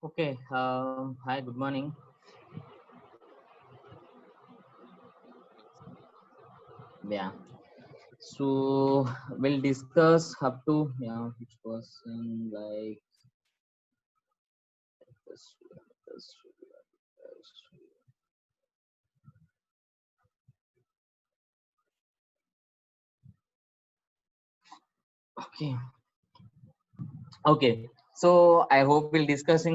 Okay. Hi. Good morning. Yeah. So we'll discuss up to which person like this. this- Okay. Okay. So I hope we'll discuss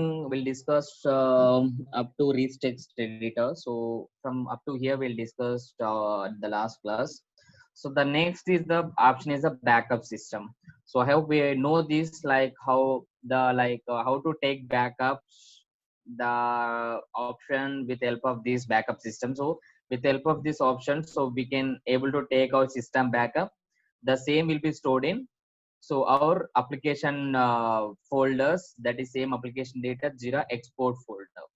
up to reach text editor. So from up to here we'll discuss the last class. So the next is the option is a backup system. So I hope we know this like how the how to take backups, the option with help of this backup system. So with help of this option, so we can able to take our system backup. The same will be stored in so our application folders, that is same application data Jira export folder.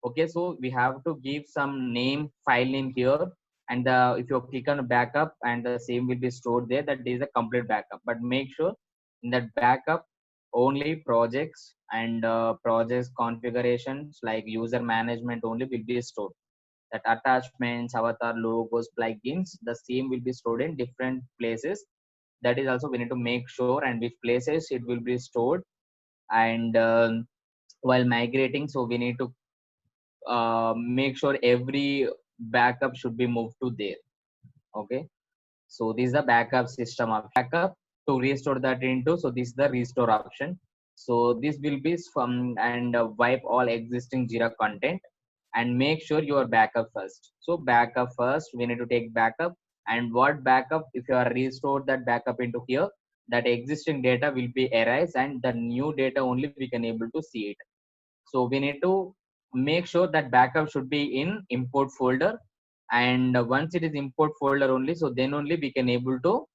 Okay, so we have to give some name, file name here, and if you click on backup, and the same will be stored there. That is a complete backup. But make sure in that backup only projects and projects configurations like user management only will be stored. That attachments, avatar, logos, plugins, the same will be stored in different places. That is also we need to make sure and which places it will be stored. And while migrating, so we need to make sure every backup should be moved to there. Okay, so this is the backup system of backup to restore that into. So this is the restore option. So this will be from and wipe all existing Jira content and make sure your backup first. So backup first, we need to take backup. And what backup? If you are restored that backup into here, that existing data will be erased and the new data only we can able to see it. So we need to make sure that backup should be in import folder. And once it is import folder only, so then only we can able to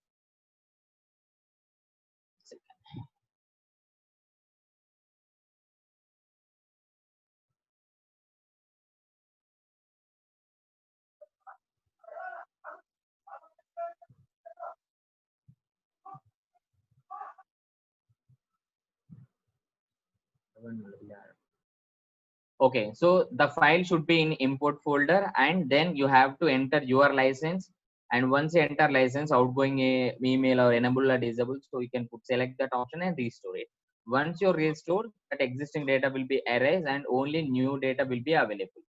okay, so the file should be in import folder, and then you have to enter your license. And once you enter license, outgoing email or enable or disable, so you can put select that option and restore it. Once you restore, that existing data will be erased and only new data will be available.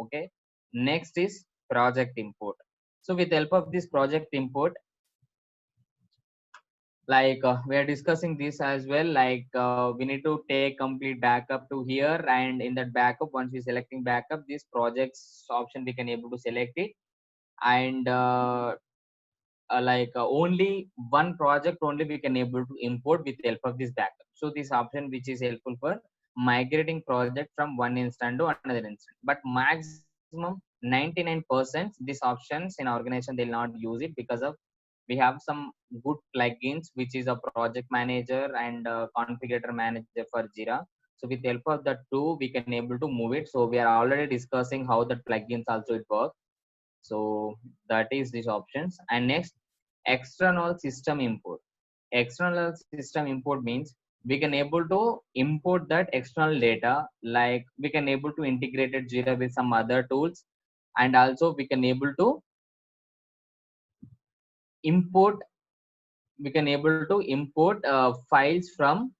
Okay. Next is project import. So with help of this project import, we are discussing this as well, we need to take complete backup to here, and in that backup once we selecting backup, this projects option we can able to select it. And only one project only we can able to import with help of this backup. So this option which is helpful for migrating project from one instance to another instance, but maximum 99% these options in organization they'll not use it because of we have some good plugins which is a project manager and configurator manager for Jira. So with help of the two we can able to move it. So we are already discussing how the plugins also it works. So that is these options. And next, external system import. External system import means we can able to import that external data, like we can able to integrate it Jira with some other tools. And also we can able to import, we can able to import files from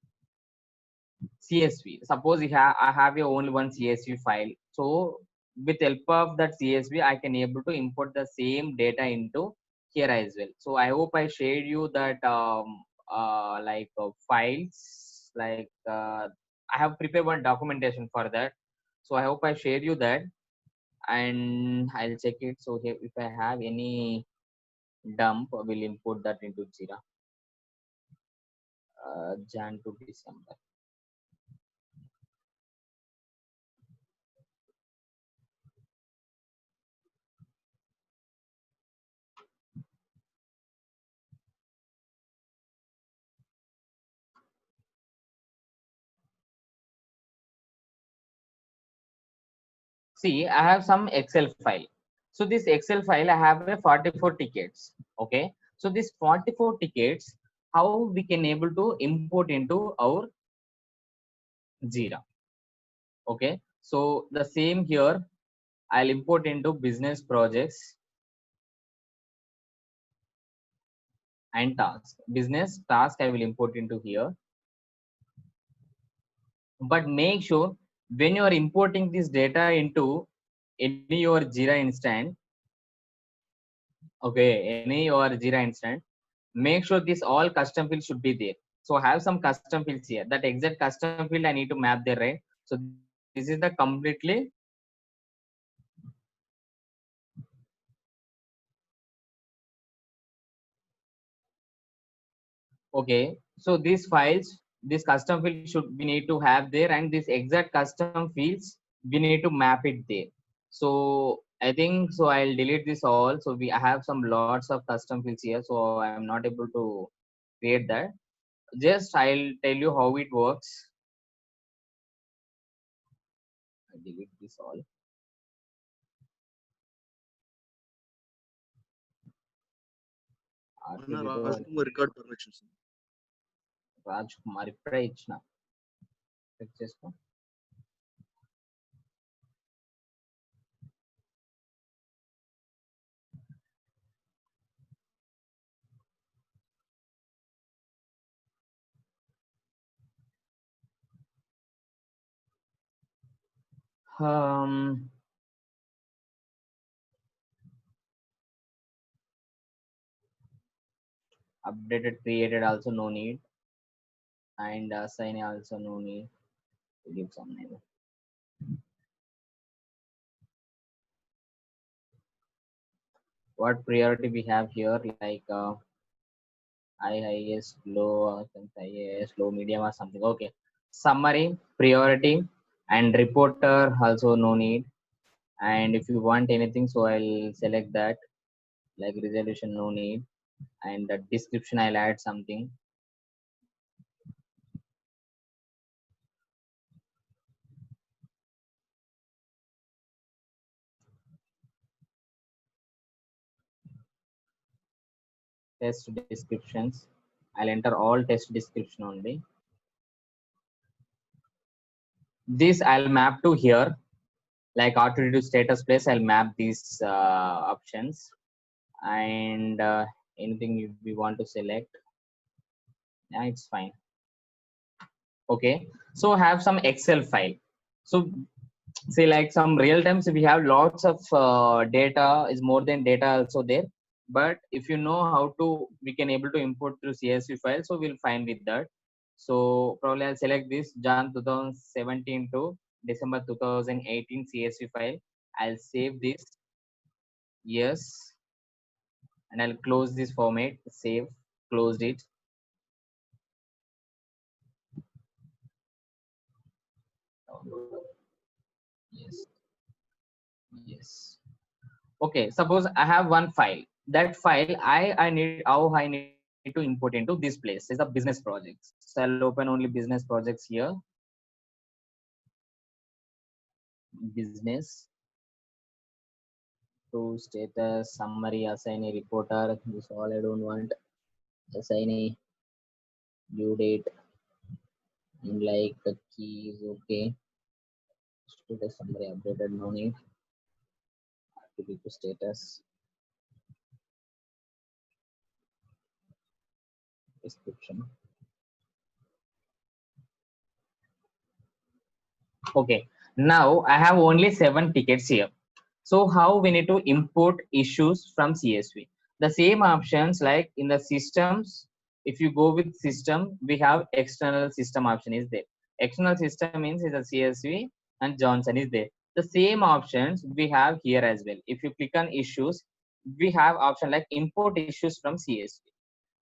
CSV. Suppose I have a only one CSV file. So with help of that CSV, I can able to import the same data into here as well. So I hope I shared you that files. I have prepared one documentation for that. So I hope I share you that, and I'll check it. So here, if I have any dump, I will input that into Jira. Jan to December. See, I have some Excel file. So this Excel file, I have a 44 tickets. Okay. So this 44 tickets, how we can able to import into our Jira. Okay, so the same here, I'll import into business projects and task. Business task I will import into here. But make sure when you are importing this data into any your Jira instance, okay, any your Jira instance, make sure this all custom fields should be there. So have some custom fields here. That exact custom field I need to map there, right? So this is the completely okay. So these files, this custom field should we need to have there, and this exact custom fields we need to map it there. So I think so. I'll delete this all. So we I have some lots of custom fields here, so I'm not able to create that. Just I'll tell you how it works. I delete this all. అన్న RTB to Rajkumar record permissions. Raj Kumar ఇప్పుడే ఇచ్చిన check చేసుకో. Um, updated created also no need, and assign also no need. Give some name. What priority we have here, like IIS low, IIS low, medium or something. Okay. Summary, priority, and reporter also no need. And if you want anything, so I'll select that, like resolution no need, and the description I'll add something. Test descriptions. I'll enter all test description only. This I'll map to here, like R2D2 status place. I'll map these options, and anything we want to select. Yeah, it's fine. Okay, so have some Excel file. So say like some real times we have lots of data is more than data also there, but if you know how to we can able to import through CSV file, so we'll find with that. So probably I'll select this Jan 2017 to December 2018 CSV file. I'll save this, yes, and I'll close this format, save, closed it. Yes, yes. Okay, suppose I have one file. That file I need how I need to import into this place is the business projects. So I'll open only business projects here. Business to status summary assignee reporter. This all I don't want. Assignee due date and like the keys. Okay. Status summary updated no need. RTB to status description. Okay, now I have only 7 tickets here. So how we need to import issues from CSV? The same options like in the systems, if you go with system, we have external system option is there. External system means is a CSV and Johnson is there. The same options we have here as well. If you click on issues, we have option like import issues from CSV.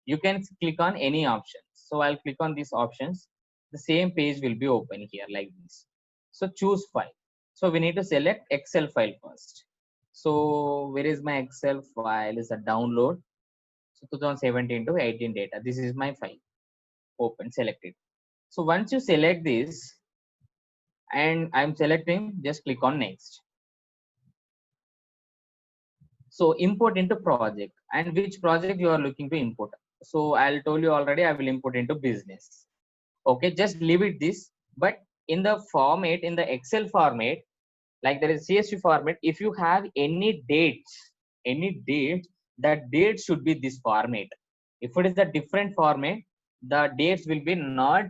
You can click on any option. So I'll click on these options. The same page will be open here like this. So choose file. So we need to select Excel file first. So where is my Excel file? Is a download. So 2017 to 18 data. This is my file. Open, select it. So once you select this, and I'm selecting, just click on next. So import into project, and which project you are looking to import. So I'll tell you already, I will import into business. Okay, just leave it this, but in the format, in the Excel format, like there is CSV format, if you have any dates, that date should be this format. If it is a different format, the dates will be not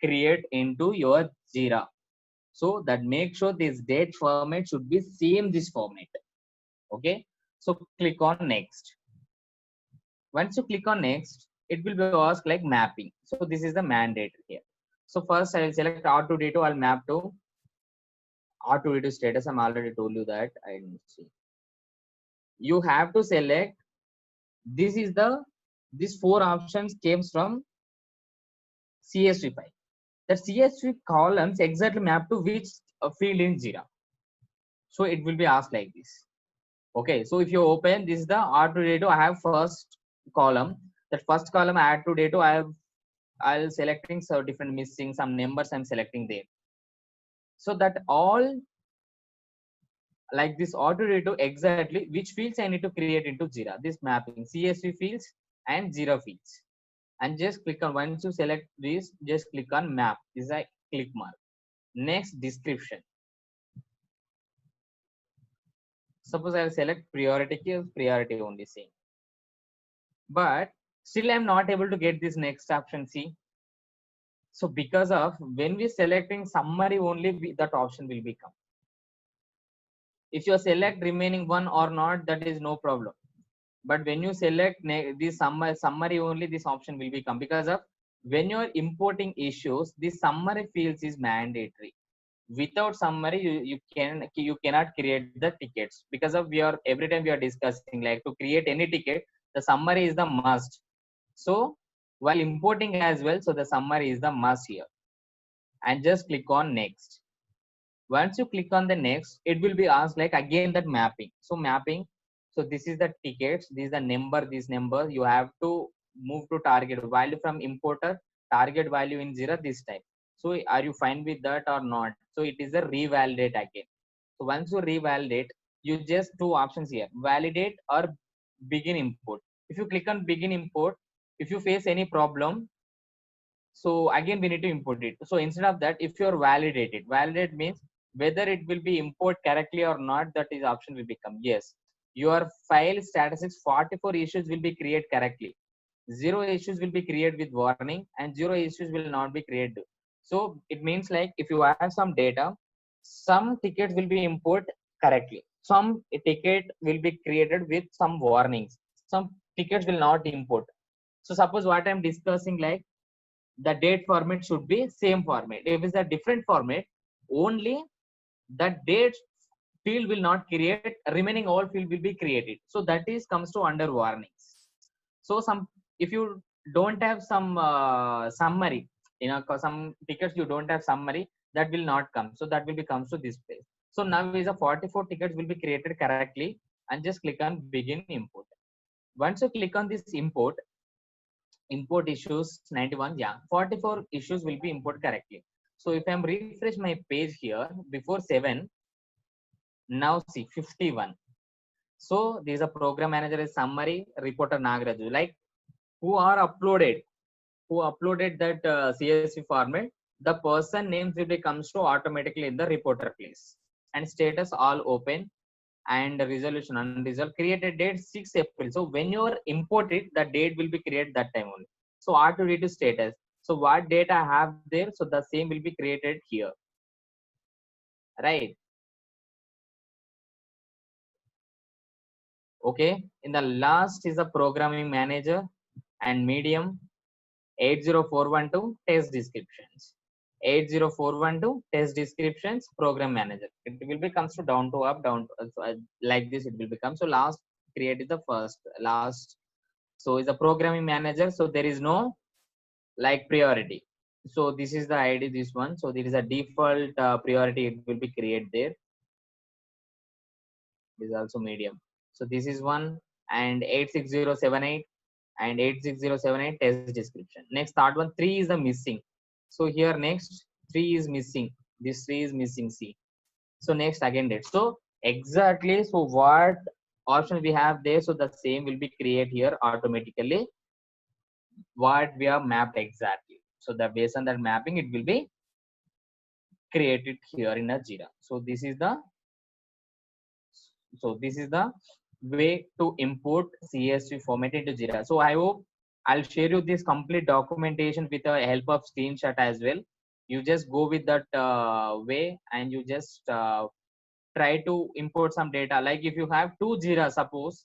create into your Jira. So that make sure this date format should be same this format. Okay, so click on next. Once you click on next, it will be asked like mapping. So this is the mandate here. So first I will select R2D2, I'll map to R2D2 status. I'm already told you that. I didn't see. You have to select, this is the, these four options came from CSV file. The CSV columns exactly map to which field in Jira. So it will be asked like this. Okay, so if you open, this is the R2D2, I have first column. That first column add to data, I'll selecting so different missing some numbers I'm selecting there. So that all like this R2D2 exactly which fields I need to create into Jira. This mapping CSV fields and Jira fields. And just click on, once you select this, just click on map. This is a click mark. Next, description. Suppose I'll select priority, priority only same. But still I'm not able to get this next option. See, so because of when we selecting summary only, that option will become. If you select remaining one or not, that is no problem. But when you select this summary only, this option will become, because of when you're importing issues, this summary fields is mandatory. Without summary, you cannot create the tickets, because of we are every time we are discussing like to create any ticket, the summary is the must. So while importing as well, so the summary is the must here. And just click on next. Once you click on the next, it will be asked like again that mapping. So mapping, so this is the tickets, this is the number, this number you have to move to target value from importer, target value in Jira this time. So are you fine with that or not? So it is a revalidate again. So once you revalidate, you just two options here, validate or begin import. If you click on begin import, if you face any problem, so again we need to import it. So instead of that, if you're validated, validate means whether it will be import correctly or not, that is option will become yes. Your file statistics 44 issues will be created correctly, 0 issues will be created with warning, and 0 issues will not be created. So it means like if you have some data, some tickets will be import correctly, some ticket will be created with some warnings, some tickets will not import. So suppose what I'm discussing, like the date format should be same format. If it's a different format, only the date field will not create, remaining all field will be created. So that is comes to under warnings. So some, if you don't have some summary, some tickets you don't have summary, that will not come. So that will be comes to this place. So now is a 44 tickets will be created correctly, and just click on begin import. Once you click on this import issues 91, yeah, 44 issues will be import correctly. So if I'm refresh my page here before 7, now see 51. So there is a program manager is summary, reporter Nagaraju, like who are uploaded, who uploaded that CSV format, the person names will be comes to automatically in the reporter place. And status all open, and resolution unresolved, created date 6 April. So when you are imported, the date will be created that time only. So R2D2 status, so what data I have there, so the same will be created here, right? Okay, in the last is a programming manager and medium 80412 test descriptions. 80412 test descriptions, program manager. It will be comes to down to up, down to, like this it will become. So last create is the first, last. So is a programming manager. So there is no like priority. So this is the ID, this one. So there is a default priority. It will be created there. This is also medium. So this is one, and 86078 and 86078 test description. Next third one, 3 is the missing. So here next 3 is missing. This 3 is missing C. So next again date. So exactly, so what option we have there, so the same will be created here automatically, what we have mapped exactly. So the based on that mapping, it will be create it here in a Jira. So this is the way to import CSV format into Jira. So I hope I'll share you this complete documentation with the help of screenshot as well. You just go with that way and you just try to import some data. Like if you have two Jira, suppose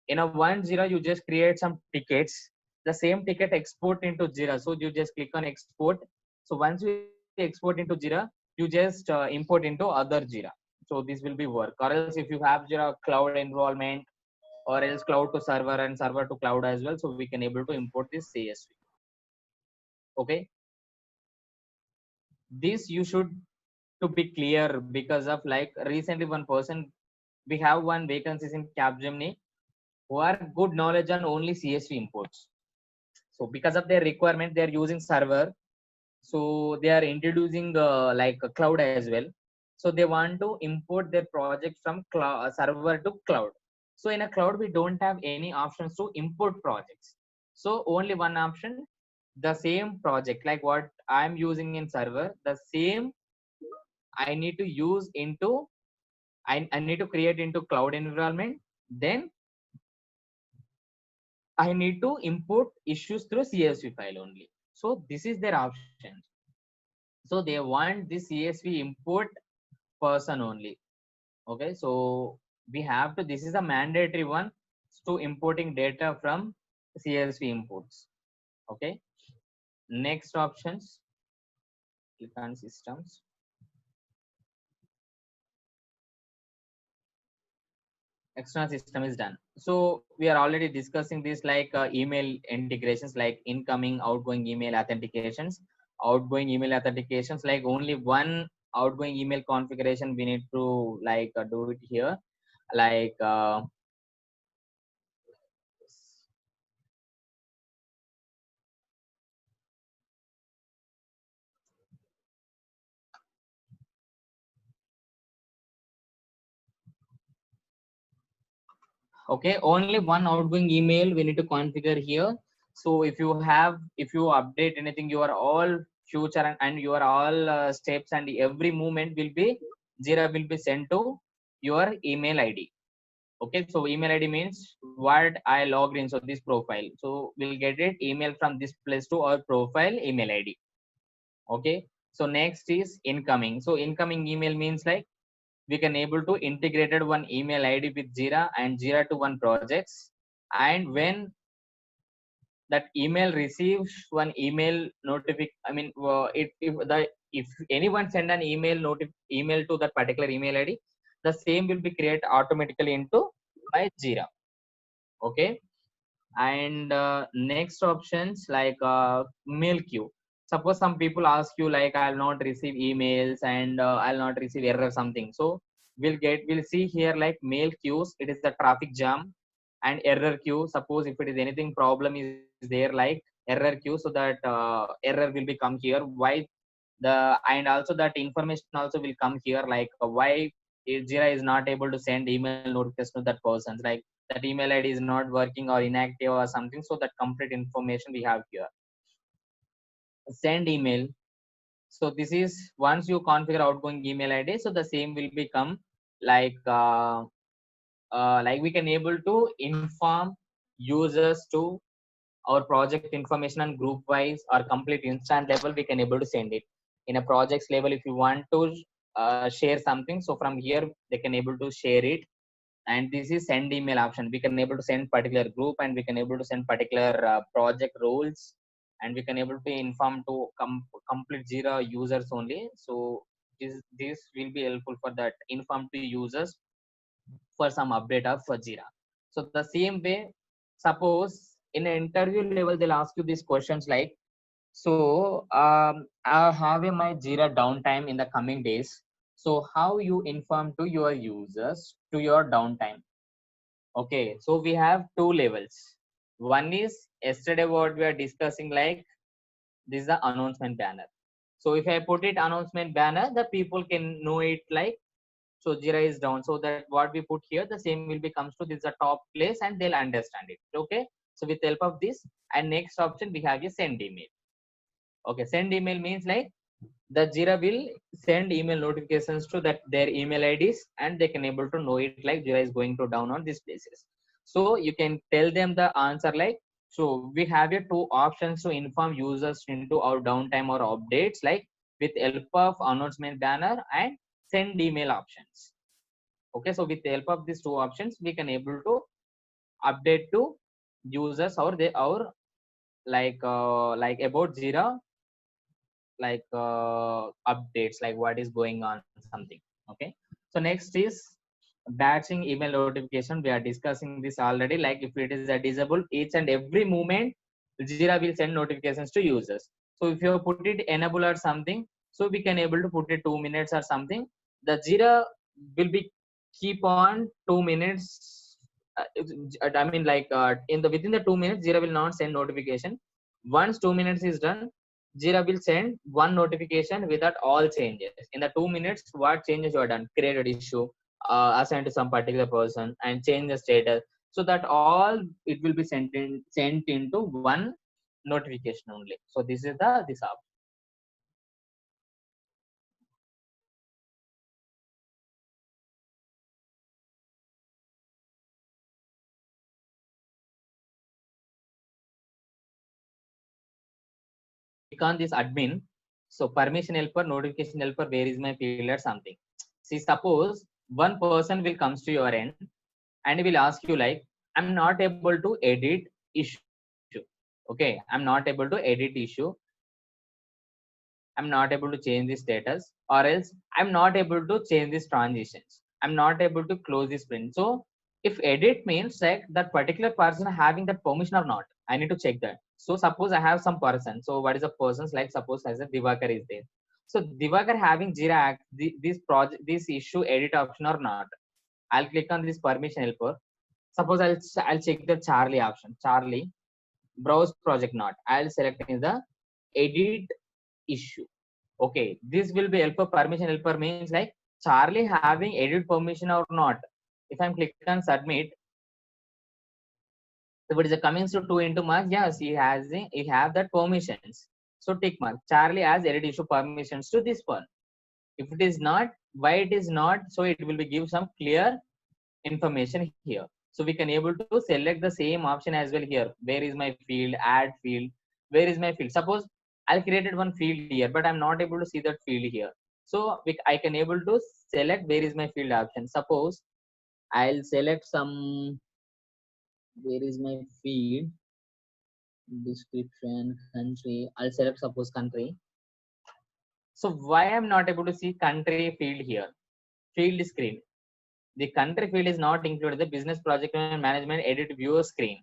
in a one Jira, you just create some tickets, the same ticket export into Jira. So you just click on export. So once you export into Jira, you just import into other Jira. So this will be work. Or else if you have Jira cloud environment, or else cloud to server and server to cloud as well, so we can able to import this CSV. Okay, this you should to be clear, because of like recently one person, we have one vacancies in Capgemini who are good knowledge on only CSV imports. So because of their requirement, they are using server. So they are introducing like a cloud as well. So they want to import their project from cloud, server to cloud. So in a cloud, we don't have any options to import projects. So only one option, the same project, like what I'm using in server, the same I need to use into, I need to create into cloud environment. Then I need to import issues through CSV file only. So this is their option. So they want this CSV import person only. Okay, so we have to, this is a mandatory one to importing data from CSV imports. Okay, next options, click on systems. External system is done. So we are already discussing this like email integrations, like incoming, outgoing email authentications, like only one outgoing email configuration we need to like do it here, like okay, only one outgoing email we need to configure here. So if you update anything, your all future and your all steps and every movement will be, Jira will be sent to your email ID. Okay, so email ID means what I logged in, so this profile, so we'll get it email from this place to our profile email ID. Okay, so next is incoming. So incoming email means like we can able to integrated one email ID with Jira and Jira to one projects. And when that email receives one email notification, I mean, if anyone send an email to that particular email ID, the same will be created automatically into my Jira. Okay, and next options like mail queue. Suppose some people ask you like, I'll not receive emails and I'll not receive error something. So we'll see here like mail queues, it is the traffic jam. And error queue, suppose if it is anything problem is there, like error queue, so that error will be come here, why the, and also that information also will come here, like why Jira is not able to send email notification to that person, like that email ID is not working or inactive or something. So that complete information we have here. Send email. So this is once you configure outgoing email ID, so the same will become like we can able to inform users to our project information on group wise or complete instant level. We can able to send it in a projects level. If you want to share something, so from here they can able to share it. And this is send email option, we can able to send particular group and we can able to send particular project roles, and we can able to inform to complete Jira users only. So this will be helpful for that inform to users for some update of Jira. So the same way, suppose in an interview level they'll ask you these questions like, so I have my Jira downtime in the coming days, so how you inform to your users to your downtime. Okay, so we have two levels. One is yesterday what we are discussing, like this is the announcement banner. So if I put it announcement banner, the people can know it like, so Jira is down. So that what we put here, the same will be comes to this is a top place and they'll understand it. Okay, so with the help of this, and next option we have a send email. Okay, send email means like the Jira will send email notifications to that their email IDs, and they can able to know it like Jira is going to down on these places. So you can tell them the answer like, so we have a two options to inform users into our downtime or updates, like with help of announcement banner and send email options. Okay, so with the help of these two options, we can able to update to users or they our like about Jira, like updates, like what is going on something. Okay, so next is batching email notification. We are discussing this already, like if it is a disabled, each and every moment Jira will send notifications to users. So if you put it enable or something, so we can able to put it 2 minutes or something, the Jira will be keep on 2 minutes. I mean like in the within the 2 minutes Jira will not send notification. Once 2 minutes is done, Jira will send one notification without all changes. In the 2 minutes, what changes you are done? Created issue, assigned to some particular person, and change the status. So that all it will be sent into one notification only. So this is the this app. Click on this admin. So permission helper, notification helper, where is my field or something. See, suppose one person will comes to your end and will ask you like, I'm not able to edit issue. Okay, I'm not able to edit issue. I'm not able to change the status, or else I'm not able to change these transitions. I'm not able to close this print. So if edit means like that particular person having that permission or not, I need to check that. So suppose I have some person. So what is the person's like? Suppose as a Divakar is there. So Divakar having Jira this project, this issue edit option or not. I'll click on this permission helper. Suppose I'll check the Charlie option. Charlie browse project not. I'll select in the edit issue. Okay, this will be helper. Permission helper means like Charlie having edit permission or not. If I'm click on submit, if it is a coming to 2 into mark, yes, he have that permissions. So tick mark. Charlie has edit issue permissions to this one. If it is not, why it is not? So it will be give some clear information here. So we can able to select the same option as well here. Where is my field? Add field. Where is my field? Suppose I created one field here, but I'm not able to see that field here. So I can able to select where is my field option. Suppose I'll select some, where is my field, description, country. I'll select suppose country. So why I'm not able to see country field here? Field screen. The country field is not included the business project and management edit viewer screen.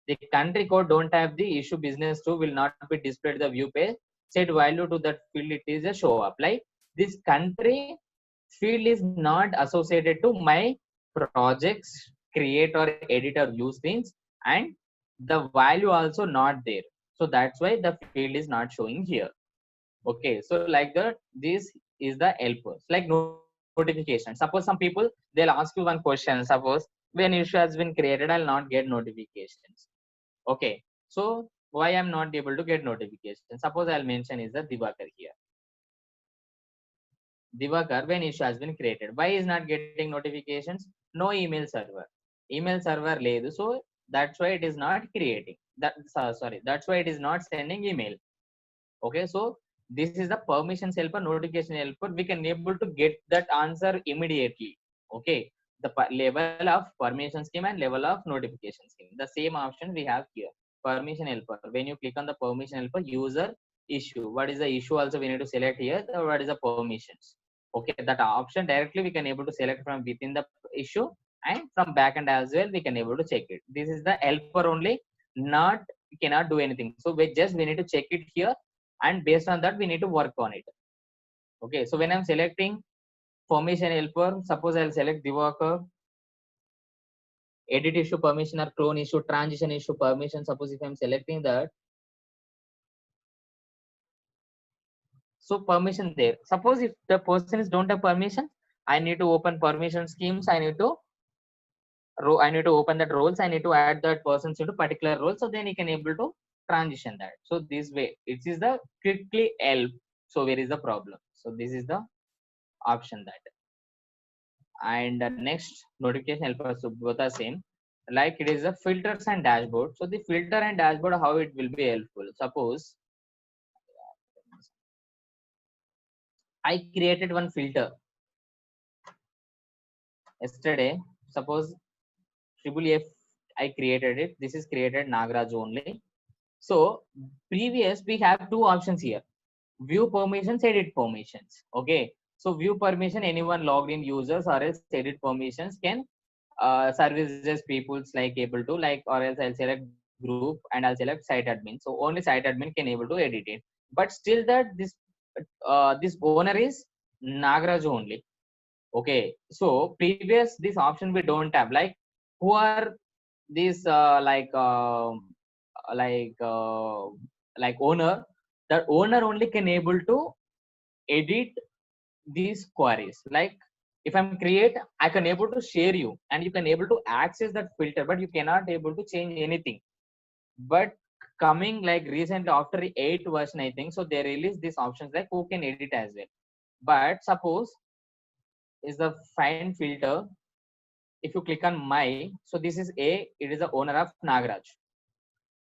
The country code don't have the issue business to will not be displayed the view page. Set value to that field, it is a show up. Like this country field is not associated to my projects create or edit or view screens, and the value also not there. So that's why the field is not showing here. Okay, so like that, this is the helpers like notification. Suppose some people they'll ask you one question. Suppose when issue has been created, I'll not get notifications. Okay, so why I'm not able to get notification? Suppose I'll mention is the Divakar here. Divakar, when issue has been created, why is not getting notifications? No email server. Email server ledu, so that's why it is not creating. Sorry, that's why it is not sending email. Okay, so this is the permissions helper, notification helper. We can able to get that answer immediately. Okay, the level of permission scheme and level of notification scheme. The same option we have here. Permission helper. When you click on the permission helper, user issue. What is the issue? Also, we need to select here. What is the permissions? Okay, that option directly we can able to select from within the issue, and from backend as well we can able to check it. This is the helper only. Not we cannot do anything. So we need to check it here, and based on that we need to work on it. Okay, so when I'm selecting permission helper, suppose I'll select Divakar, edit issue permission or clone issue, transition issue permission. Suppose if I'm selecting that, so permission there. Suppose if the person is don't have permission, I need to open permission schemes. I need to open that roles. I need to add that persons into particular role. So then you can able to transition that. So this way, it is the quickly help. So where is the problem? So this is the option that. And next notification helpers, so both are same. Like it is a filters and dashboard. So the filter and dashboard, how it will be helpful? Suppose I created one filter yesterday. Suppose triple F, I created it. This is created Nagraj only. So previous we have two options here: view permissions, edit permissions. Okay. So view permission, anyone logged in users, or else edit permissions can services people's like able to, like, or else I'll select group and I'll select site admin. So only site admin can able to edit it. But still that this owner is Nagraj only. Okay. So previous this option we don't have. Like who are these like uh, like owner? The owner only can able to edit these queries. Like if I'm create, I can able to share you and you can able to access that filter, but you cannot able to change anything. But coming like recently after 8 version, I think so, they released these options like who can edit as well. But suppose is the find filter. If you click on my, so this is a, it is the owner of Nagraj.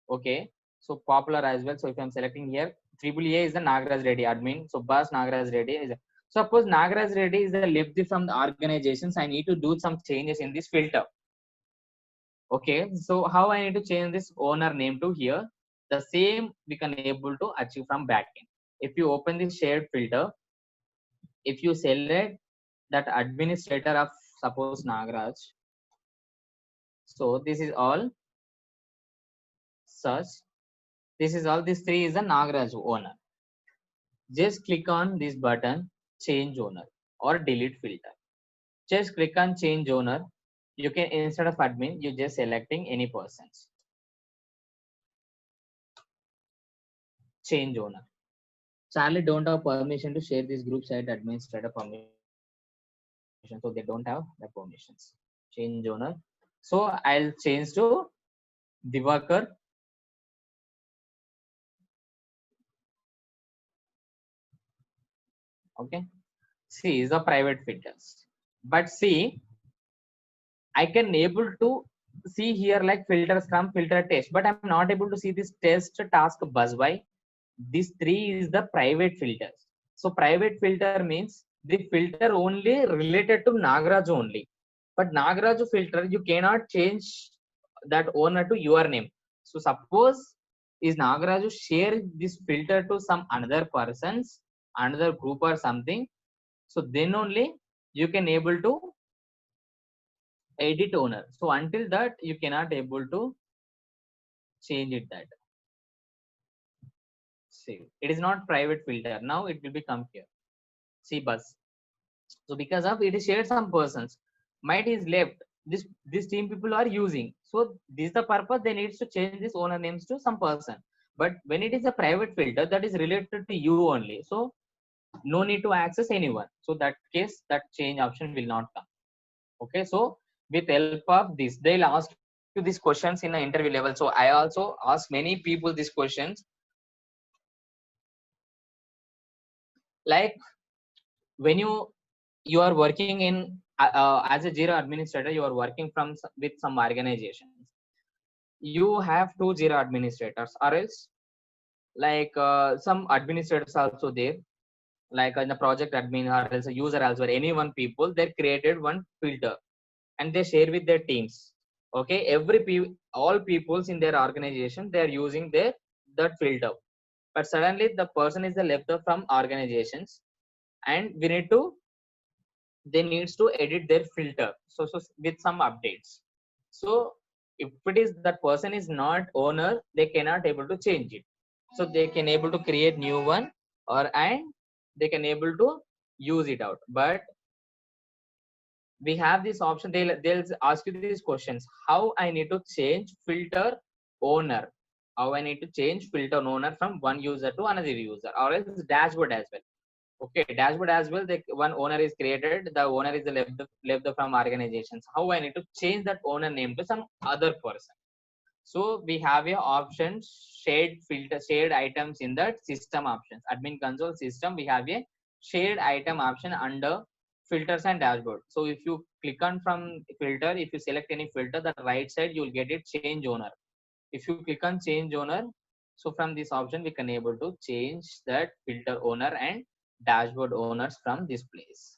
Okay. So popular as well. So if I'm selecting here, triple A is the Nagraj Reddy admin. So bus Nagraj Reddy is suppose Nagraj Reddy is the left from the organizations. I need to do some changes in this filter. Okay. So how I need to change this owner name to here? The same we can able to achieve from backend. If you open this shared filter, if you select that administrator of suppose Nagraj, so this is all search. This is all. This three is the Nagraj owner. Just click on this button, change owner or delete filter. Just click on change owner. You can, instead of admin, you just selecting any persons. Change owner. Charlie don't have permission to share this group site administrator permission. So they don't have the permissions. Change owner. So I'll change to Divakar. Okay. See is the private filters. But see, I can able to see here like filters from filter test, but I'm not able to see this test task buzz. Why? This three is the private filters. So private filter means the filter only related to Nagraj only. But Nagraj filter, you cannot change that owner to your name. So suppose is Nagraj share this filter to some another persons, another group or something. So then only you can able to edit owner. So until that you cannot able to change it that. See, it is not private filter. Now it will become here. See bus. So because of it is shared some persons, might is left. This team people are using. So this is the purpose they needs to change this owner names to some person. But when it is a private filter, that is related to you only. So no need to access anyone. So that case that change option will not come. Okay. So with help of this, they'll ask you these questions in an interview level. So I also ask many people these questions. Like when you are working in as a Jira administrator, you are working from with some organizations. You have two Jira administrators, or else like some administrators also there, like in the project admin or else a user as well. Any one people they created one filter and they share with their teams. Okay, all peoples in their organization they are using their that filter, but suddenly the person is the left from organizations and we need to they needs to edit their filter so with some updates. So if it is that person is not owner, they cannot able to change it. So they can able to create new one or and they can able to use it out. But we have this option, they'll ask you these questions: how I need to change filter owner, how I need to change filter owner from one user to another user, or else dashboard as well. Okay, dashboard as well. One owner is created. The owner is left from organizations. How I need to change that owner name to some other person. So we have a option shared filter, shared items in that system options. Admin console system, we have a shared item option under filters and dashboard. So if you click on from filter, if you select any filter, the right side you will get it change owner. If you click on change owner, so from this option we can able to change that filter owner and dashboard owners from this place.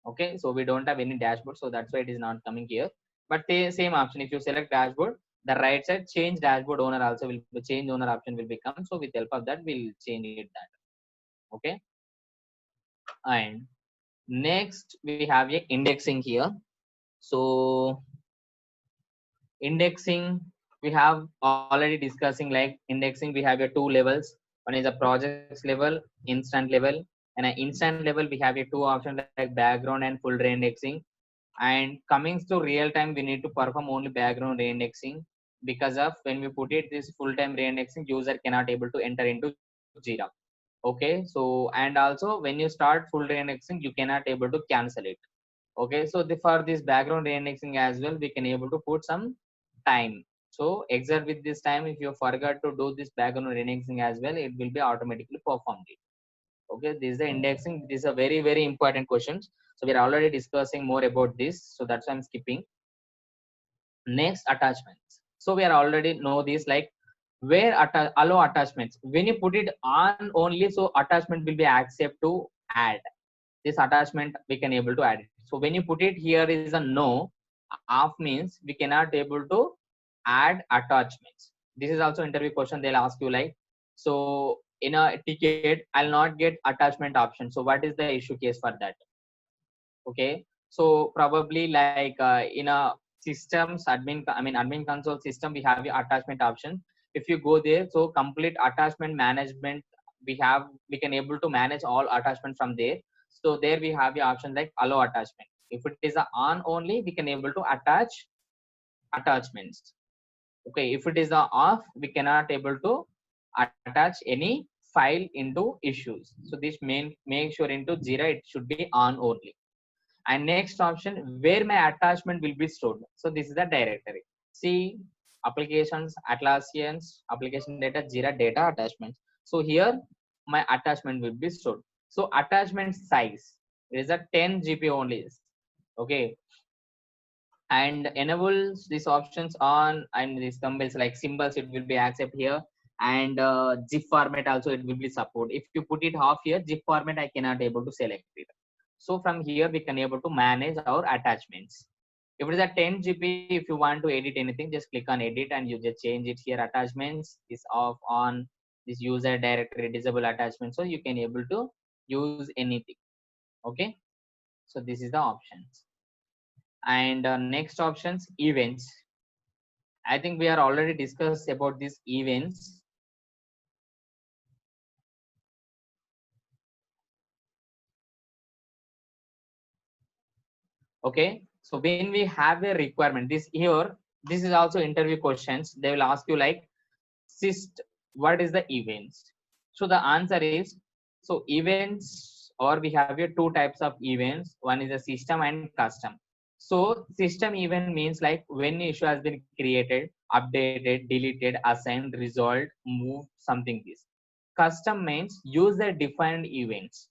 Okay, so we don't have any dashboard, so that's why it is not coming here. But the same option, if you select dashboard, the right side change dashboard owner also will be change owner option will become. So with help of that we'll change it that. Okay, and next we have a indexing here. So indexing, we have already discussing like indexing, we have a two levels. One is a projects level, instant level. And an instant level we have a two options like background and full reindexing. And coming to real time, we need to perform only background reindexing, because of when we put it this full time reindexing, user cannot able to enter into Jira. Okay, so and also when you start full reindexing, you cannot able to cancel it. Okay, so for this background reindexing as well, we can able to put some time. So exert with this time, if you forgot to do this background reindexing as well, it will be automatically performed it. Okay, this is the indexing. This is a very very important questions. So we are already discussing more about this, so that's why I'm skipping. Next, attachments. So we are already know this, like where allow attachments, when you put it on only, so attachment will be accept to add this attachment, we can able to add it. So when you put it here is a no, off means we cannot able to add attachments. This is also interview question, they'll ask you like, so in a ticket I'll not get attachment option, so what is the issue case for that? Okay, so probably like in a systems admin, I mean admin console system, we have the attachment option. If you go there, so complete attachment management, we can able to manage all attachment from there. So there we have the option like allow attachment. If it is a on only, we can able to attach attachments. Okay, if it is a off, we cannot able to attach any file into issues. So this make sure into Jira it should be on only. And next option, where my attachment will be stored. So this is the directory. See, applications, Atlassians, application data, Jira data attachments. So here my attachment will be stored. So attachment size is a 10 GB only. Okay, and enables these options on, and these symbols like symbols it will be accept here. And zip format also it will be support. If you put it half here, zip format I cannot able to select it. So from here we can able to manage our attachments. If it is a 10 GB, if you want to edit anything, just click on edit and you just change it here. Attachments is off, on, this user directory disable attachment, so you can able to use anything. Okay, so this is the options. And next options, events. I think we are already discussed about these events. Okay, so when we have a requirement, this here, this is also interview questions. They will ask you like, syst, what is the events? So the answer is, so events, or we have here two types of events. One is a system and custom. So system event means like when issue has been created, updated, deleted, assigned, resolved, moved, something this. Custom means user defined events.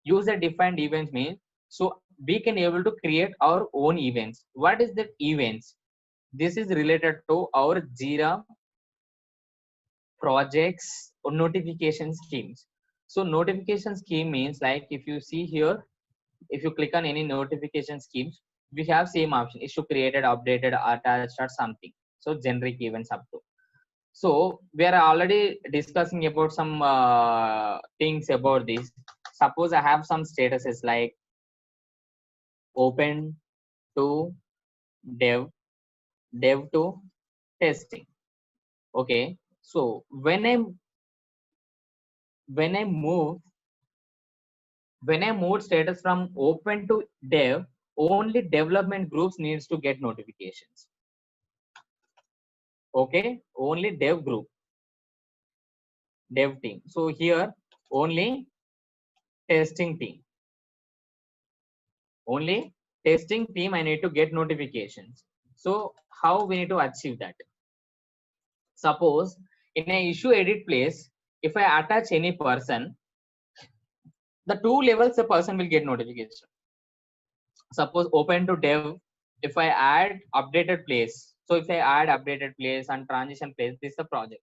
User defined events means, so we can able to create our own events. What is that events? This is related to our Jira projects or notification schemes. So notification scheme means like, if you see here, if you click on any notification schemes, we have same option, issue created, updated, attached, or something. So generic events up to. So we are already discussing about some things about this. Suppose I have some statuses like open to dev, dev to testing. Okay, so when I move when I move status from open to dev, only development groups needs to get notifications. Okay, only dev group, dev team. So here only testing team, only testing team I need to get notifications. So how we need to achieve that? Suppose in a issue edit place, if I attach any person, the two levels the person will get notification. Suppose open to dev, if I add updated place, so if I add updated place and transition place, this is the project.